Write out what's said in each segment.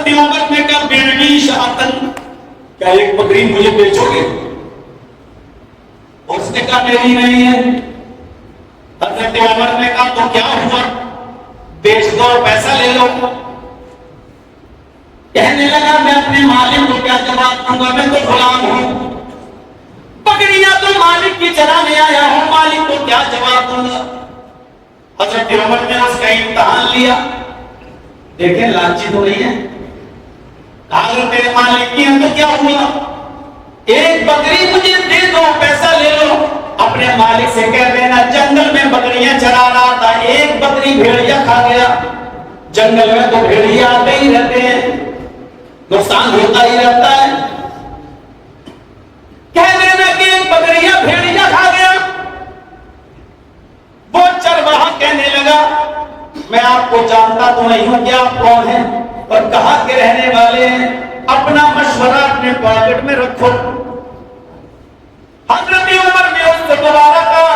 حضرت عمر نے کہا بیعی شاۃن، کیا ایک بکری مجھے بیچو گے؟ اس نے کہا میری نہیں ہے۔ حضرت عمر نے کہا تو کیا ہوا، بیچ دو پیسہ لے لو۔ کہنے لگا میں اپنے مالک کو کیا جواب دوں گا، میں تو غلام ہوں، بکریاں تو مالک کی چرانے آیا ہوں، مالک کو کیا جواب دوں گا۔ حضرت عمر نے اس کا امتحان لیا، دیکھیں لالچی تو نہیں ہے، اگر تیرے مالک کی ہے تو کیا ہوا، ایک بکری مجھے دے دو پیسہ لے لو۔ اپنے مالک سے کہہ دینا جنگل میں بکریاں چرا رہا تھا، ایک بکری بھیڑیا کھا گیا، جنگل میں تو بھیڑیا آتے ہی رہتے ہیں، نقصان ہوتا ہی رہتا ہے، کہہ دینا کہ ایک بکریاں بھیڑیا کھا گیا۔ وہ چرواہا کہنے لگا میں آپ کو جانتا تو نہیں ہوں کہ آپ کون ہیں اور کہاں کے رہنے والے ہیں، اپنا مشورہ اپنے پاکٹ میں رکھو۔ حضرت عمر نے اس سے دوبارہ کہا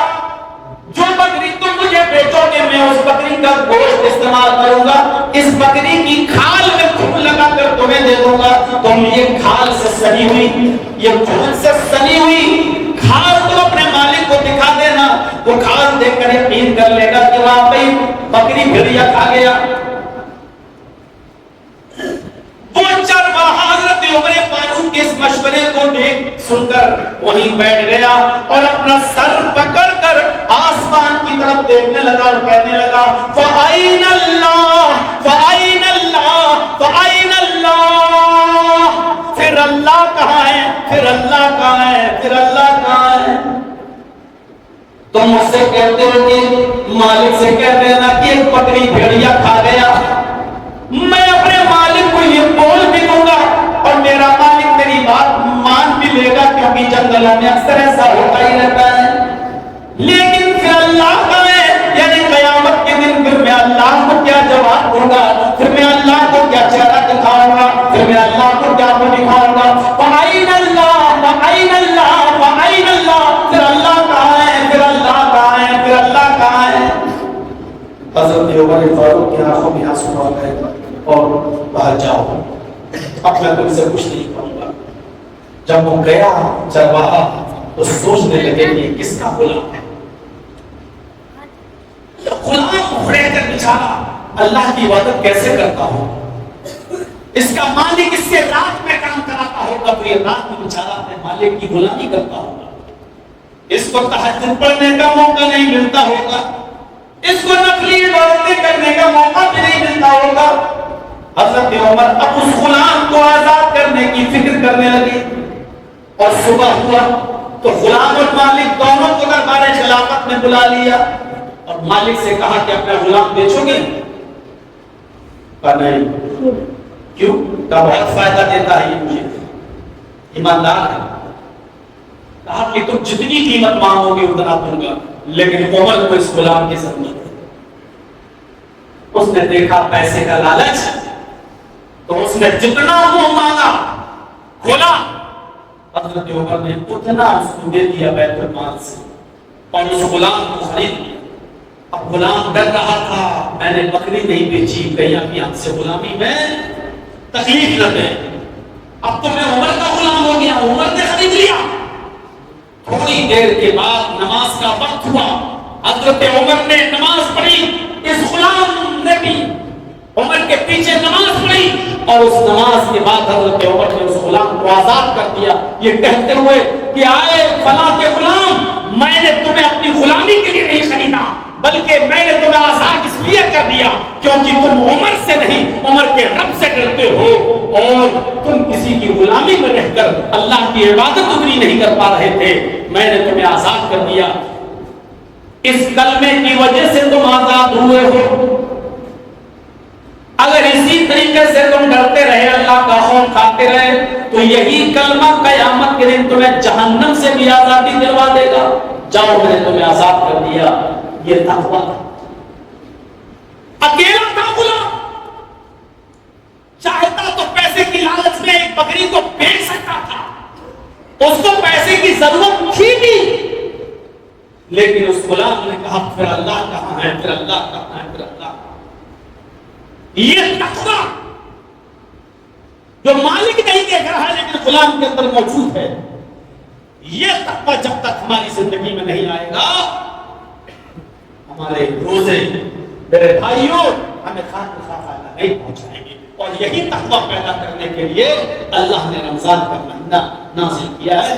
جو بکری تم مجھے بیچو گے میں اس بکری کا گوشت استعمال کروں گا، اس بکری کی کھال میں خون لگا کر تمہیں دے دوں گا، تم یہ کھال سے سنی ہوئی، یہ خون سے سنی ہوئی کھال تم اپنے مالک کو دکھا دینا، وہ کھال دیکھ کر یقین کر لے گا کہ واقعی بکری بھیڑیا کھا گیا۔ وہ چرواہا حضرت عمر فاروق کے اس مشورے کو دیکھ سن کر وہیں بیٹھ گیا اور اپنا سر پکڑ کر آسمان کی طرف دیکھنے لگا اور کہنے لگا فَأَيْنَ اللَّهُ فَأَيْنَ اللَّهُ فَأَيْنَ اللَّهُ، پھر اللہ کہاں ہے، پھر اللہ کہاں ہے، پھر اللہ کہاں ہے۔ تم مجھ سے کہتے ہو کہ مالک سے کہہ دینا کہ ایک بکری بھیڑیا کھا گیا، میں اپنے مالک کو یہ بول بھی دوں گا اور میرا مالک میری بات مان بھی لے گا، کیونکہ جنگلوں میں اکثر ایسا ہوتا ہی رہتا ہے، لیکن پھر اللہ کا ہے، یعنی قیامت کے دن پھر میں اللہ کو کیا جواب دوں گا، پھر میں اللہ کو کیا چہرہ دکھاؤں گا، پھر میں اللہ کو کیا دکھاؤں گا۔ فَأَيْنَ اللَّهُ فَأَيْنَ اللَّهُ فَأَيْنَ اللَّهُ، پھر اللہ کہاں ہے، پھر اللہ کہاں ہے، پھر اللہ کہاں ہے۔ حضرت عمر فاروق کی آنکھوں میں آنسو آ گئے اور باہر جاؤ، اب میں تم سے کچھ نہیں کروں گا۔ جب وہ گیا چرواہا تو سوچنے لگے کہ کس کا غلام ہے، غلام اکھڑے کر بیچارہ اللہ کی عبادت کیسے کرتا ہو، اس کا مالک اس سے رات میں کام کراتا ہوگا تو یہ رات میں بیچارہ اپنے مالک کی غلامی کرتا ہوگا، اس کو تہجد پڑھنے کا موقع نہیں ملتا ہوگا، اس کو نفلی عبادتیں کرنے کا موقع بھی نہیں ملتا ہوگا۔ حضرت عمر اب اس غلام کو آزاد کرنے کی فکر کرنے لگے اور صبح ہوا تو غلام اور مالک دونوں کو دربار خلافت میں بلا لیا اور مالک سے کہا کہ اپنا غلام بیچو گے؟ کہا نہیں۔ کیوں؟ کہا بہت فائدہ دیتا ہے یہ مجھے، ایماندار ہے۔ کہا کہ تم جتنی قیمت مانگو گے اتنا دوں گا، لیکن عمر کو اس غلام کے ساتھ نہیں۔ اس نے دیکھا پیسے کا لالچ تو اس نے جتنا وہ مانگا غلام، حضرت عمر نے اتنا اس کو دے دیا بیت المال سے اور اس غلام کو خرید لیا۔ اب غلام ڈر رہا تھا میں نے بکری نہیں بیچی، کہیں اب یہاں سے غلامی میں تکلیف نہ دے، اب تو میں عمر کا غلام ہو گیا، عمر نے خرید لیا۔ تھوڑی دیر کے بعد نماز کا وقت ہوا، حضرت عمر نے نماز پڑھی، اس غلام نے بھی عمر کے پیچھے نماز پڑھی اور اس نماز کے بعد حضرت عمر نے اس غلام کو آزاد کر دیا، یہ کہتے ہوئے کہ آئے فلاں کے غلام، میں نے تمہیں اپنی غلامی کے لیے نہیں خریدا بلکہ میں نے تمہیں آزاد اس لیے کر دیا کیونکہ تم عمر سے نہیں عمر کے رب سے ڈرتے ہو اور تم کسی کی غلامی میں رہ کر اللہ کی عبادت اتنی نہیں کر پا رہے تھے، میں نے تمہیں آزاد کر دیا، اس کلمے کی وجہ سے تم آزاد ہوئے ہو۔ اگر اسی طریقے سے تم ڈرتے رہے، اللہ کا خوف کھاتے رہے، تو یہی کلمہ قیامت کے دن تمہیں جہنم سے بھی آزادی دلوا دے گا۔ جاؤ میں نے تمہیں آزاد کر دیا، یہ تقویٰ تھا۔ اکیلا تھا غلام، چاہتا تو پیسے کی لالچ میں ایک بکری کو بیچ سکتا تھا، اس کو پیسے کی ضرورت تھی بھی، لیکن اس غلام نے کہا پھر اللہ کہاں ہے، پھر اللہ کہاں ہے، پھر اللہ کہاں ہے۔ یہ تقویٰ جو مالک نہیں دیکھ رہا ہے لیکن غلام کے اندر موجود ہے. یہ تقویٰ جب تک ہماری زندگی میں نہیں آئے گا ہمارے روزے میرے بھائیوں ہمیں خواہ نہیں پہنچائیں گے. اور یہی تقویٰ پیدا کرنے کے لیے اللہ نے رمضان کا مہینہ نازل کیا ہے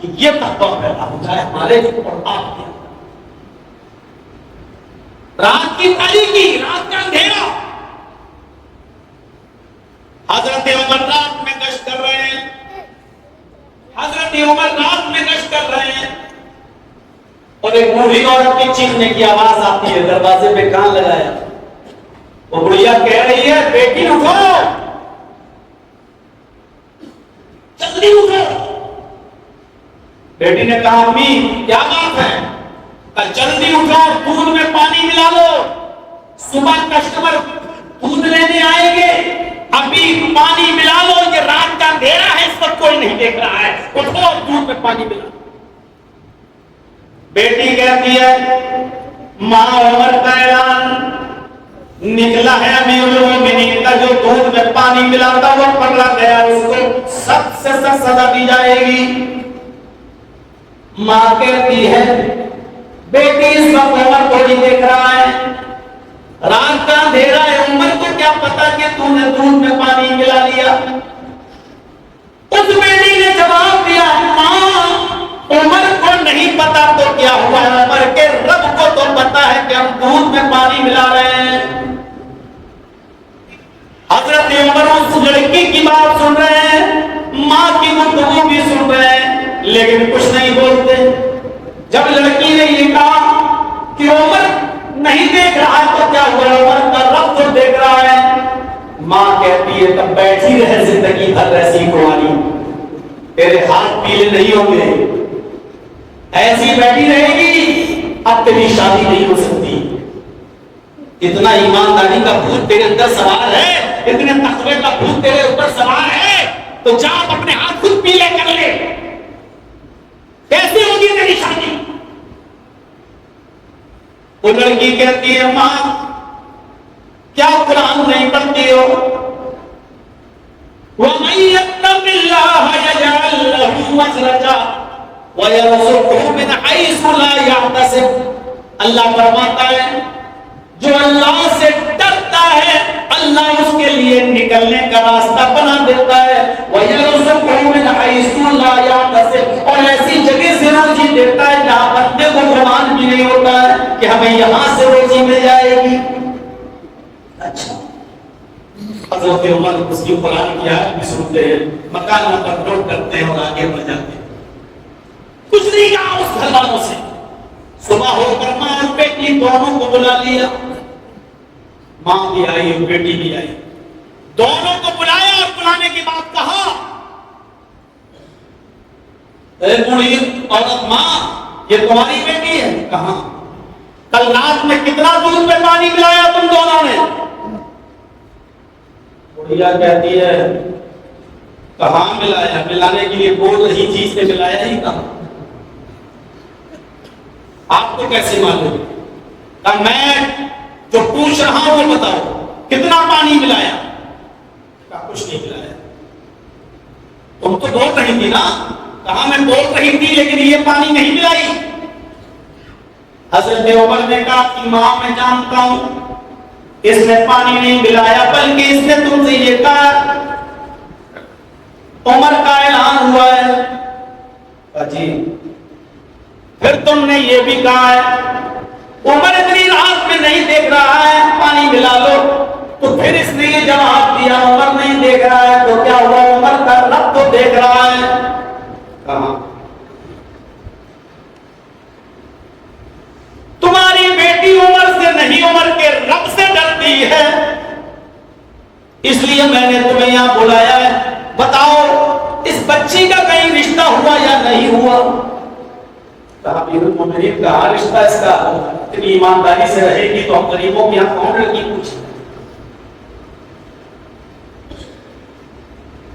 کہ یہ تقویٰ پیدا ہو جائے ہمارے اور آپ کے. رات کی تاریکی، رات کا اندھیرا. حضرت عمر رات میں گشت کر رہے ہیں، حضرت عمر رات میں گشت کر رہے ہیں اور ایک بوڑھی عورت کی چیخنے کی آواز آتی ہے. دروازے پہ کان لگایا، وہ بڑھیا کہہ رہی ہے بیٹی اٹھو، جلدی اٹھو. بیٹی نے کہا امی کیا بات ہے؟ جلدی اٹھو، دودھ میں پانی ملا لو، صبح کسٹمر دودھ لینے آئیں گے، ابھی پانی ملا لو، یہ رات کا اندھیرا ہے اس وقت کوئی نہیں دیکھ رہا ہے، اٹھو دودھ میں پانی ملا. بیٹی کہتی ہے ماں عمر کا اعلان نکلا ہے، امیر المومنین کا جو دودھ میں پانی ملاتا وہ پکڑا گیا، اس کو سخت سے سخت سزا دی جائے گی. ماں کہتی ہے بیٹی اس وقت عمر کو نہیں دیکھ رہا ہے، رات کا اندھیرا ہے، عمر کو کیا پتا کہ تو نے دودھ میں پانی ملا لیا. اس بیٹی نے جواب دیا ماں عمر کو نہیں پتا تو کیا ہوا ہے، عمر کے رب کو تو پتا ہے کہ ہم دودھ میں پانی ملا رہے ہیں. حضرت عمر اس لڑکی کی بات سن رہے ہیں، ماں کی گفتگو بھی سن رہے ہیں لیکن کچھ نہیں بولتے. جب لڑکی نے یہ کہا کہ عمر نہیں دیکھ رہا ہے تو کیا ہوا، عمر کا رب تو دیکھ رہا ہے. ماں کہتی ہے تب بیٹھی رہے زندگی بھر ایسی قربانی، تیرے ہاتھ پیلے نہیں ہوں گے، ایسی بیٹھی رہے گی، اب تیری شادی نہیں ہو سکتی. اتنا ایمانداری کا بھوت تیرے اندر سوار ہے، اتنے تقوی کا بھوت تیرے اوپر سوار ہے تو جا اپنے ہاتھ خود پیلے کر لے، کیسے ہوگی تیری شادی. وہ لڑکی کہتی ہے ماں کیا قرآن نہیں پڑھتی ہو؟ وَمَن يَتَّقِ اللَّهَ يَجْعَل لَّهُ مَخْرَجًا وَيَرْزُقْهُ مِنْ حَيْثُ لَا يَحْتَسِبُ. اللہ فرماتا ہے جو اللہ سے ڈرتا ہے اللہ اس کے لیے نکلنے کا راستہ بنا دیتا ہے. وَيَرْزُقْهُ مِنْ حَيْثُ لَا يَحْتَسِبُ، اور ایسی جگہ سے روزی دیتا ہے جہاں بندے کو گمان بھی نہیں ہوتا ہے کہ ہمیں یہاں سے روزی مل جائے گی. اچھا حضرت عمر اس کی قرآن کی آیت بھی سنتے ہیں، مکان نمبر نوٹ کرتے ہیں اور آگے بڑھ جاتے ہیں. کچھ نہیں کہا اس گھر والوں سے. صبح ہو کر ماں اور بیٹی دونوں کو بلا لیا، ماں بھی آئی اور بیٹی بھی آئی، دونوں کو بلایا اور بلانے کے بعد کہا اے بوڑھی عورت ماں یہ تمہاری بیٹی ہے؟ کہاں؟ کل رات میں کتنا دودھ میں پانی ملایا تم دونوں نے؟ بڑھیا کہتی ہے کہاں ملایا، ملانے کے لیے بول رہی چیز سے ملایا ہی کہاں، آپ کو کیسے معلوم؟ میں جو پوچھ رہا ہوں وہ بتاؤ کتنا پانی ملایا؟ کچھ نہیں ملایا. تم تو بول رہی تھی نا. کہا میں بول رہی تھی لیکن یہ پانی نہیں ملائی. حضرت عمر نے کہا کہ ماں میں جانتا ہوں اس نے پانی نہیں ملایا بلکہ اس نے تم سے یہ کہا عمر کا اعلان ہوا ہے. جی پھر تم نے یہ بھی کہا ہے عمر اتنی رات میں نہیں دیکھ رہا ہے پانی ملا لو. تو پھر اس نے یہ جواب دیا عمر نہیں دیکھ رہا ہے تو کیا ہوا، عمر کا رب تو دیکھ رہا ہے. کہاں؟ تمہاری بیٹی عمر سے نہیں عمر کے رب سے ڈرتی ہے، اس لیے میں نے تمہیں یہاں بلایا ہے. بتاؤ اس بچی کا کہیں رشتہ ہوا یا نہیں ہوا؟ امیر المومنین کا رشتہ اس کا اتنی ایمانداری سے رہے گی تو ہم غریبوں کی یہاں کون لڑکی پوچھے؟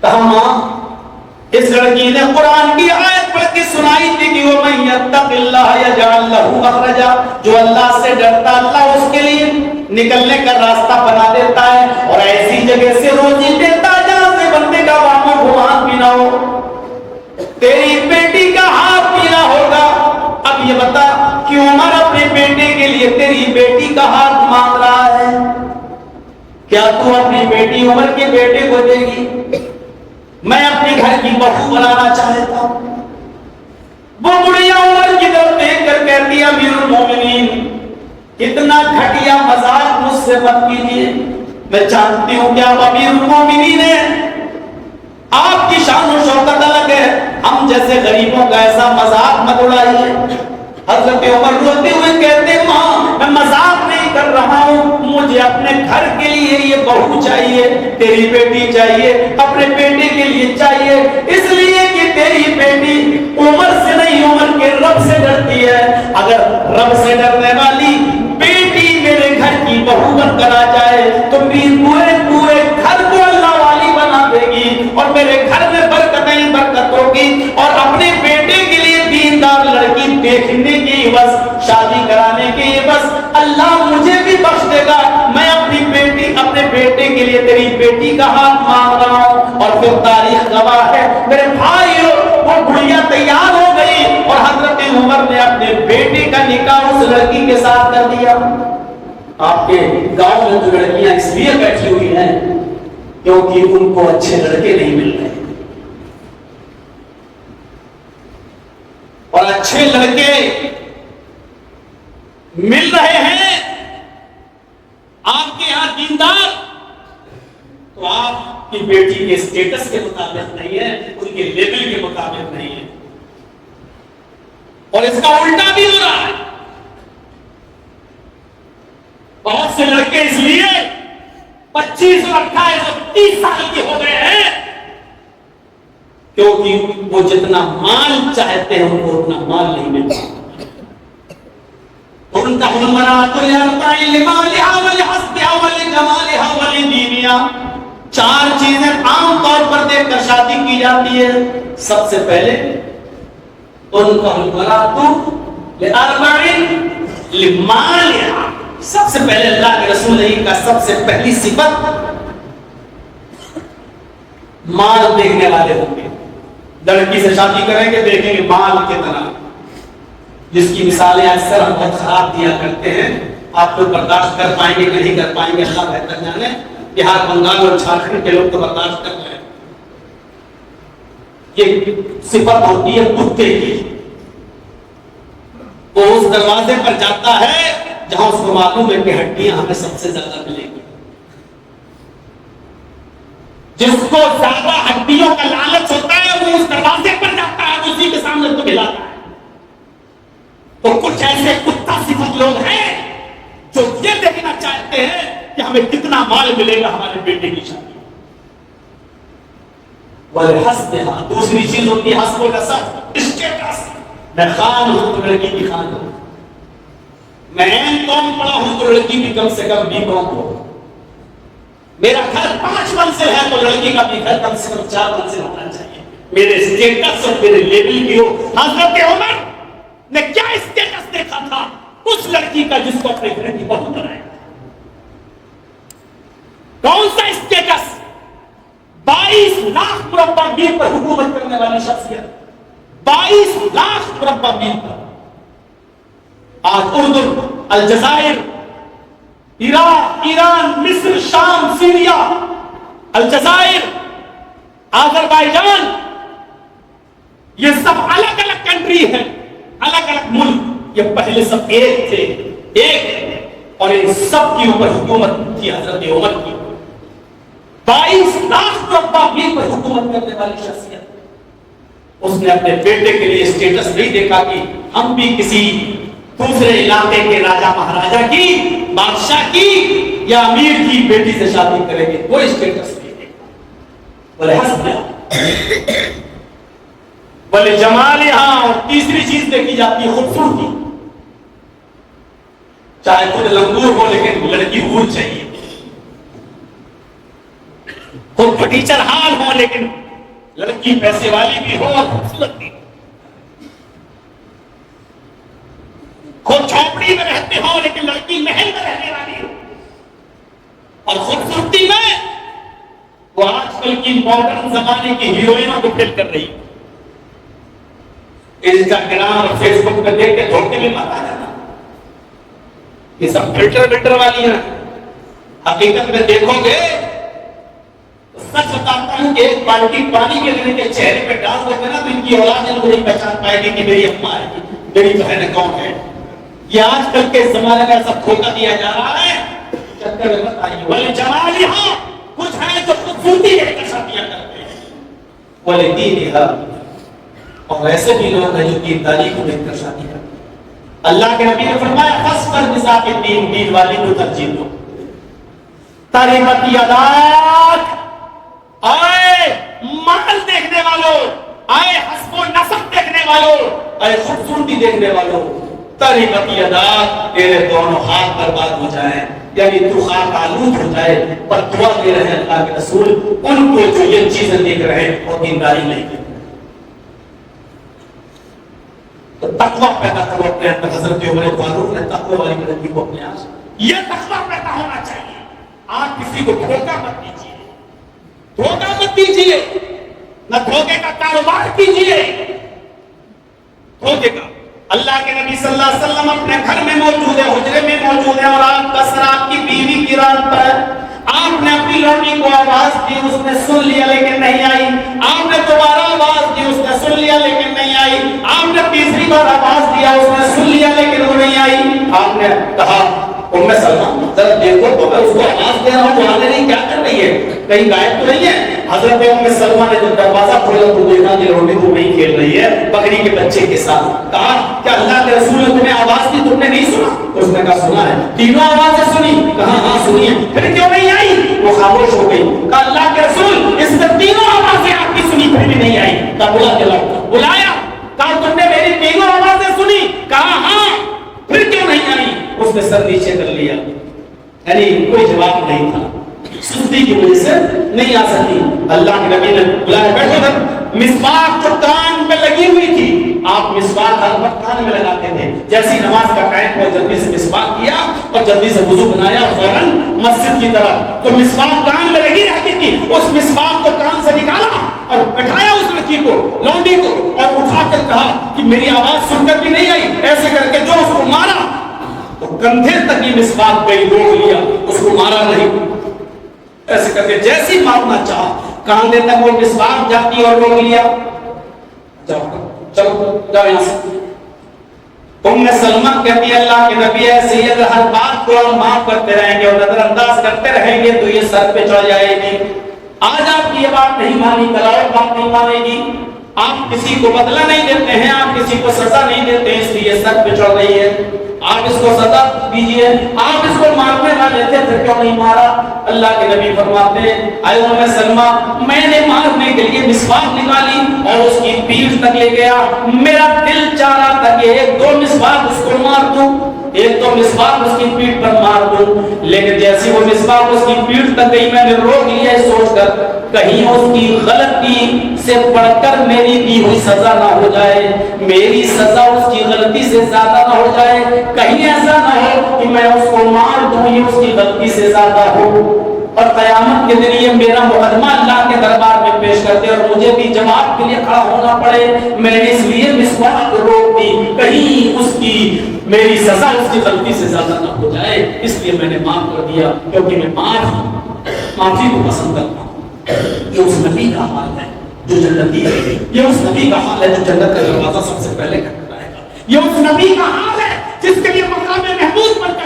کہا ماں اس لڑکی نے قرآن کی آیت پڑھ کے سنائی تھی کہ وَمَن يَتَّقِ اللَّهَ يَجْعَل لَّهُ مَخْرَجًا، جو اللہ سے ڈرتا اللہ اس کے لیے نکلنے کا راستہ بنا دیتا ہے اور ایسی جگہ سے روزی دیتا ہے جہاں سے بندے کا کیا تو اپنی بیٹی عمر کے بیٹے کو دے گی؟ میں اپنے گھر کی بہو بنانا چاہتا ہوں۔ وہ بڑھیا عمر کی طرف دیکھ کر کہتی ہے امیر المومنین اتنا گھٹیا مذاق مجھ سے مت کیجیے، میں جانتی ہوں کہ آپ امیر المومنین ہیں، آپ کی شان و شوکت الگ ہے، ہم جیسے غریبوں کا ایسا مذاق مت اڑائیے۔ حضرت عمر روتے ہوئے کہتے ہیں ماں میں مذاق نہیں کر رہا ہوں، مجھے اپنے گھر کے لیے یہ بہو چاہیے، تیری بیٹی چاہیے، اپنے بیٹے کے لیے چاہیے، اس لیے کہ تیری بیٹی عمر سے نہیں عمر کے رب سے ڈرتی ہے، اگر رب سے ڈرنے والی بیٹی میرے گھر کی بہو بن کر آ جائے تو پورے گھر کو اللہ والی بنا دے گی اور میرے گھر میں برکت ہی برکت ہوگی، اور اپنے بیٹے کے لیے دیندار لڑکی دیکھنے کی بس شادی کرانے کی بس اللہ مجھے بھی بخش دے گا، میں اپنے بیٹے کے لیے تیری بیٹی کا ہاتھ مانگ رہا ہوں۔ اور پھر تاریخ گواہ ہے میرے بھائیو، وہ بڑھیا تیار ہو گئی اور حضرت عمر نے اپنے بیٹے کا نکاح اس لڑکی کے ساتھ کر دیا۔ آپ کے گاؤں میں تو لڑکیاں اس لیے بیٹھی ہوئی ہیں کیونکہ ان کو اچھے لڑکے نہیں مل رہے، اور اچھے لڑکے مل رہے ہیں آپ کے یہاں دیندار، تو آپ کی بیٹی کے اسٹیٹس کے مطابق نہیں ہے، ان کے لیول کے مطابق نہیں ہے، اور اس کا الٹا بھی ہو رہا ہے۔ بہت سے لڑکے اس لیے 25 اور 28 اور 30 سال کے ہو گئے ہیں کیونکہ وہ جتنا مال چاہتے ہیں ان کو اتنا مال نہیں ملتا۔ چار چیزیں عام طور پر دیکھ کر شادی کی جاتی ہے۔ سب سے پہلے سب سے پہلے اللہ کے رسول نے کا سب سے پہلی صفت مال دیکھنے والے ہوں گے۔ لڑکی سے شادی کریں گے دیکھیں گے مال کتنا، جس کی مثالیں اکثر ہم بہت خراب دیا کرتے ہیں، آپ کو برداشت کر پائیں گے کہ نہیں کر پائیں گے اللہ بہتر جانے۔ بہار بنگال اور جھارکھنڈ کے لوگ تو برداشت کر رہے ہیں۔ یہ صفت ہوتی ہے کتے کی، وہ اس دروازے پر جاتا ہے جہاں اس کو معلوم ہے کہ ہڈیاں ہمیں سب سے زیادہ ملیں گی۔ جس کو زیادہ ہڈیوں کا لالچ ہوتا ہے وہ اس دروازے پر جاتا ہے، اسی کے سامنے تو ملاتا ہے۔ تو کچھ ایسے کتا صفت لوگ ہیں جو یہ دیکھنا چاہتے ہیں کہ ہمیں کتنا مال ملے گا ہمارے بیٹے کی شادی۔ وَلِحَسْبِهَا، دوسری چیز ہوتی ہے حسب و نسب، اسٹیٹس۔ میں خان ہوں تو لڑکی کی خان ہوں، میں این کام پڑا ہوں تو لڑکی بھی کم سے کم بی کام ہو، میرا گھر 5 منزل ہے تو لڑکی کا بھی گھر کم سے کم 4 منزل ہونا چاہیے، میرے اسٹیٹس اور میرے لیول کی ہو۔ حضرت عمر نے کیا اسٹیٹس دیکھا تھا اس لڑکی کا جس کو اپنے گھر کی بہو بنایا؟ کون سا اسٹیٹس؟ 22 لاکھ مربع میل پر حکومت کرنے والی شخصیت، 22 لاکھ مربع میل پر۔ آج اردن، الجزائر، عراق، ایران، مصر، شام، سیریا، الجزائر، آذربائیجان، یہ سب الگ الگ کنٹری ہیں، الگ الگ ملک، یہ پہلے سب ایک تھے، ایک، اور ان سب کی اوپر حکومت کی حضرت عمر کی۔ 22 لاکھ مربع میل پر حکومت کرنے والی شخصیت، اس نے اپنے بیٹے کے لیے اسٹیٹس نہیں دیکھا کہ ہم بھی کسی دوسرے علاقے کے راجا مہاراجا کی، بادشاہ کی یا امیر کی بیٹی سے شادی کریں گے، کوئی اسٹیٹس نہیں دیکھا۔ بولے حسب بولے جمالہا، اور تیسری چیز دیکھی جاتی ہے خوبصورتی، چاہے خود لنگور ہو لیکن لڑکی حور چاہیے، خود پٹیچر حال ہو لیکن لڑکی پیسے والی بھی ہو اور خوبصورت بھی، خود جھونپڑی میں رہتے ہو لیکن لڑکی محل میں رہنے والی ہو، اور خوبصورتی میں وہ آج کل کی ماڈرن زمانے کی ہیروئنوں کو فیل کر رہی ہے۔ انسٹاگرام اور فیس بک پہ دیکھ کے دھوکے میں مت آ جانا، یہ سب فلٹر والی ہیں، حقیقت میں دیکھو گے تو سچ بتاتا ہوں کہ ایک بالٹی پانی کے لیے کے چہرے پہ ڈال دو گے نا تو ان کی اولاد نہیں پہچان پائے گی کہ میری اماں ہے، میری بہن کون ہے۔ یہ آج کل کے زمانے میں ایسا دھوکہ دیا جا رہا ہے، چکر میں مت آئیے۔ ولی جمال یہاں کچھ ہے جو خوبصورتی دیکھ کر شادیاں کرتے ہیں، ولی دین یہاں، اور ایسے بھی لوگ ہیں جو دینداری کو دیکھ کر شادی کرتے ہیں۔ اللہ کے نبی نے فرمایا فَاسْبِرْ بِذَاتِ الدِّین، دین والی کو ترجیح دو۔ تَرِبَتْ یَدَاک، آئے مال دیکھنے والوں، آئے حسب و نسب دیکھنے والوں، آئے خوبصورتی دیکھنے والوں، تَرِبَتْ یَدَاک، تیرے دونوں ہاتھ برباد ہو جائیں، یعنی تو خاک آلود ہو جائے۔ پر دعا دے رہے ہیں اللہ کے رسول ان کو جو یہ چیزیں دیکھ رہے ہیں اور دینداری نہیں دیکھ رہے۔ تو تقویٰ پیدا کرو اپنے اندر۔ حضرت عمر فاروق نے تقویٰ والی لڑکی کو اپنے آپ سے، یہ تقویٰ پیدا ہونا چاہیے۔ آپ کسی کو دھوکہ مت دیجیے، دھوکہ مت دیجیے، نہ دھوکے کا کاروبار کیجیے، دھوکے کا۔ اللہ کے نبی صلی اللہ علیہ وسلم اپنے گھر میں موجود ہے، حجرے میں موجود ہے، اور آپ کا سر آپ کی بیوی کی رات پر ہے۔ آپ نے اپنی لڑکی کو آواز دی، اس نے سن لیا لیکن نہیں آئی۔ آپ نے دوبارہ آواز دی، اس نے سن لیا لیکن نہیں آئی۔ آپ نے تیسری بار آواز دیا، اس نے سن لیا لیکن وہ نہیں آئی۔ آپ نے کہا ام سلمہ ذرا دیکھو تو میں اس کو آواز دے رہا ہوں، وہ آنے نہیں، کیا کر رہی ہے، کہیں غائب تو نہیں ہے۔ حضرت ام سلمہ نے جب دروازہ کھولا تو دیکھا کہ لڑکی تو نہیں کھیل رہی ہے، بکری کے بچے کے ساتھ۔ کہا کیا اللہ کے رسول نے تمہیں آواز دی، تم نے نہیں سنا؟ اس نے کہا سنا ہے۔ تینوں آوازیں سنی؟ کہا ہاں سنی ہے۔ پھر کیوں نہیں آئی؟ وہ خاموش ہو گئی۔ کہا اللہ کے رسول اس نے تینوں آوازیں آپ کی سنی پھر بھی نہیں آئی۔ کہا بلا کے لاؤ۔ بلایا، کہا تم نے میری تینوں آوازیں سنی؟ کہا ہاں، پھر کیوں نہیں آئی؟ اس نے سر نیچے کر لیا، یعنی کوئی جواب نہیں تھا، سستی کی وجہ سے نہیں آ سکتی۔ اللہ کے نبی نے بلایا، بیٹھو گھر۔ مسواک جو کان پہ لگی ہوئی تھی، آپ مسواک ہر وقت کان میں لگاتے تھے، جیسی نماز کا ٹائم ہوا جلدی سے مسواک کیا اور جلدی سے وضو بنایا اور فوراً مسجد کی طرف۔ تو مسواک کان میں لگی رہتی تھی، اس مسواک کو کان سے نکالا اور بٹھایا اس لڑکی کو، لونڈی کو، اور اٹھا کر کہا کہ میری آواز سن کر بھی نہیں آئی، ایسے کر کے جو اس کو مارا تو کندھے تک یہ مسواک گئی، روک لیا، اس کو مارا نہیں، ایسے کر کے جیسی مارنا چاہا کاندھے تک وہ مسواک جاتی اور روک لیا۔ چلو جاؤ یہاں سے۔ ام سلمہ کہتی ہے اللہ کے نبی ایسے ہی اگر ہر بات کو ہم معاف کرتے رہیں گے اور نظر انداز کرتے رہیں گے تو یہ سر پہ چڑھ جائے گی۔ آج آپ کی یہ بات نہیں مانی، کل اور بات نہیں مانے گی۔ آپ کسی کو بدلہ نہیں دیتے ہیں، آپ کسی کو سزا نہیں دیتے، اس لیے سر پہ چڑھ رہی ہے۔ آپ اس کو سزا دیجئے، آپ اس کو مارنے والے تھے پھر کیوں نہیں مارا؟ اللہ کے نبی فرماتے ہیں اے ام سلمہ میں نے مارنے کے لیے مسواک نکالی اور اس کی پیٹھ تک لے گیا، میرا دل چاہ رہا تھا کہ ایک دو مسواک اس کو مار دوں، ایک تو مسواک اس کی پیٹھ پر مار دوں، لیکن جیسی وہ مسواک اس کی پیٹھ تک گئی میں نے روک لیا سوچ کر کہیں اس کی غلطی سے بڑھ کر میری دی ہوئی سزا نہ ہو جائے، میری سزا اس کی غلطی سے زیادہ نہ ہو جائے، کہیں ایسا نہ ہو کہ میں اس کو مار دوں یہ اس کی غلطی سے زیادہ ہو، اور قیامت کے دن یہ میرا مقدمہ اللہ کے دربار میں پیش کرتے اور مجھے بھی جواب کے لیے کھڑا ہونا پڑے۔ میں نے اس لیے مسواک روک دی کہیں اس کی میری سزا اس کی غلطی سے زیادہ نہ ہو جائے، اس لیے میں نے معاف کر دیا، کیونکہ میں معافی کو پسند کرتا ہوں۔ یہ اس نبی کا حال ہے جو جنتی ہے، یہ اس نبی کا حال ہے جو جنت کا دروازہ سب سے پہلے کھٹکھٹائے گا، یہ اس نبی کا حال ہے جس کے لیے مقام محمود بن کر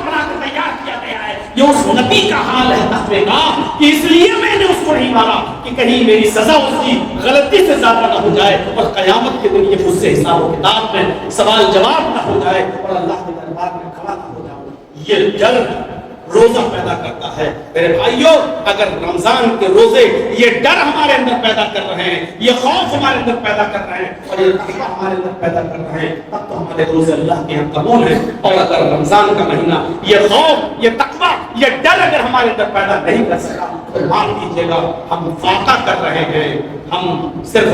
بنا کر تیار کیا گیا ہے، یہ اس نبی کا حال ہے تقوی کا کہ اس لیے میں نے اس کو نہیں مارا کہ کہیں میری سزا اس کی غلطی سے زیادہ نہ ہو جائے اور قیامت کے دن یہ مجھ سے حساب و کتاب میں سوال جواب نہ ہو جائے اور اللہ کے دربار میں کھڑا نہ ہو جاؤں۔ یہ ڈر روزہ پیدا کرتا ہے میرے بھائیوں، اگر رمضان کے روزے یہ ڈر ہمارے اندر پیدا کر رہے ہیں، یہ خوف ہمارے اندر پیدا کر رہے ہیں اور یہ تقویٰ ہمارے اندر پیدا کر رہے ہیں، تب تو ہمارے روزے اللہ کے یہاں قبول ہیں۔ اور اگر رمضان کا مہینہ یہ خوف، یہ تقویٰ، یہ ڈر اگر ہمارے اندر پیدا نہیں کر سکا تو معاف کیجیے گا، ہم فاقہ کر رہے ہیں، ہم صرف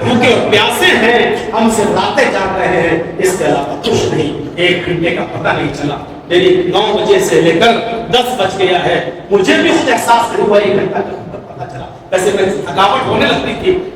بھوکے اور پیاسے ہیں، ہم صرف راتیں جاگ رہے ہیں، اس کے علاوہ کچھ نہیں۔ ایک گھنٹے کا پتہ نہیں چلا، میری 9 بجے سے لے کر 10 بج گیا ہے، مجھے بھی کچھ احساس نہیں ہوا، 1 گھنٹہ کا پتہ چلا۔ ویسے میں تھکاوٹ ہونے لگتی تھی